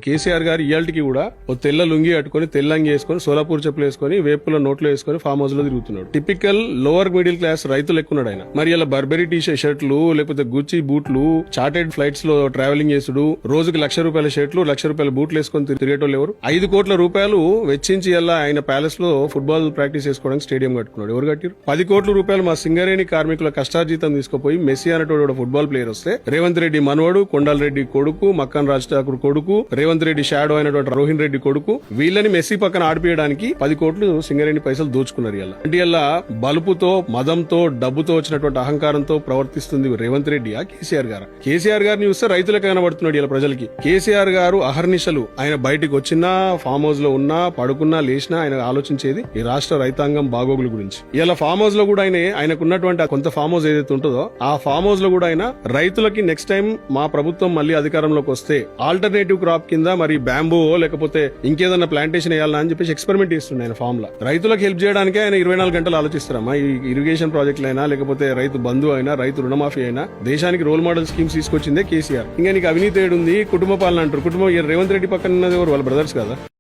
కేసీఆర్ గారు ఇయాల్టికి కూడా ఓ తెల్ల లుంగి కట్టుకుని తెల్లంగి వేసుకుని సోలాపూర్ చెప్పులు వేసుకుని వేపుల నోట్లో వేసుకుని ఫామ్ హౌస్ లో తిరుగుతున్నాడు. టిపికల్ లోవర్ మిడిల్ క్లాస్ రైతులు ఎక్కున్నాడు ఆయన. మరి ఇలా బర్బెరీ టీ షర్ట్లు లేకపోతే గుచ్చి బూట్లు చార్టెడ్ ఫ్లైట్స్ లో ట్రావెలింగ్ చేసుడు, రోజుకి ₹1,00,000 షర్ట్లు ₹1,00,000 బూట్లు వేసుకుని తిరిగేటోళ్ళు ఎవరు? 5 కోట్ల రూపాయలు వెచ్చించి ఇలా ఆయన ప్యాలెస్ లో ఫుట్బాల్ ప్రాక్టీస్ చేసుకోవడానికి స్టేడియం కట్టుకున్నాడు. ఎవరు కట్టారు? 10 కోట్ల రూపాయలు మా సింగరేణి కార్మికుల కష్టార్జితం తీసుకుపోయి మెస్సీ అనేటోడు ఫుట్బాల్ ప్లేయర్ వస్తే రేవంత్ రెడ్డి మనవడు, కొండలరెడ్డి కొడుకు, మక్కన్ రాజ్ ఠాకూర్ కొడుకు, రేవంత్ రెడ్డి షాడో అయినటువంటి రోహిన్ రెడ్డి కొడుకు, వీళ్ళని మెస్సీ పక్కన ఆడిపియడానికి 10 కోట్లు సింగరేణి పైసలు దోచుకున్నారు. ఇలా అంటే ఇలా బలుపుతో, మదంతో, డబ్బుతో వచ్చినటువంటి అహంకారంతో ప్రవర్తిస్తుంది రేవంత్ రెడ్డి కేసీఆర్ గారు. కేసీఆర్ గారిని చూస్తే రైతులకు కనబడుతున్నాడు ఇలా ప్రజలకి. కేసీఆర్ గారు అహర్నిశలు ఆయన బయటికి వచ్చినా, ఫామ్ హౌస్ లో ఉన్నా, పడుకున్నా, లేచినా ఆయన ఆలోచించేది ఈ రాష్ట్ర రైతాంగం బాగోగుల గురించి. ఇలా ఫామ్ హౌస్ లో కూడా ఆయనకున్నటువంటి కొంత ఫామ్ హౌస్ ఏదైతే ఉంటుందో ఆ ఫామ్ హౌస్ లో కూడా ఆయన రైతులకి నెక్స్ట్ టైం మా ప్రభుత్వం మళ్ళీ అధికారంలోకి వస్తే ఆల్టర్నేటివ్ క్రాప్ కింద మరి బ్యాంబూ లేకపోతే ఇంకేదన్నా ప్లాంటేషన్ వేయాలని అని చెప్పేసి ఎక్స్పెరిమెంట్ చేస్తుండే ఆయన ఫామ్ లో. రైతులకు హెల్ప్ చేయడానికి ఆయన 24 గంటలు ఆలోచిస్తారమ్మా. ఈ ఇరిగేషన్ ప్రాజెక్టులైనా లేకపోతే రైతు బంధు అయినా, రైతు రుణమాఫీ అయినా దేశానికి రోల్ మోడల్ స్కీమ్స్ తీసుకొచ్చిందే కేసీఆర్. ఇంకా నీకు అవినీతి ఏడుంది, కుటుంబ పాలన అంటారు. కుటుంబం రేవంత్ రెడ్డి పక్కన ఉన్నది ఎవరు? వాళ్ళ బ్రదర్స్ కదా.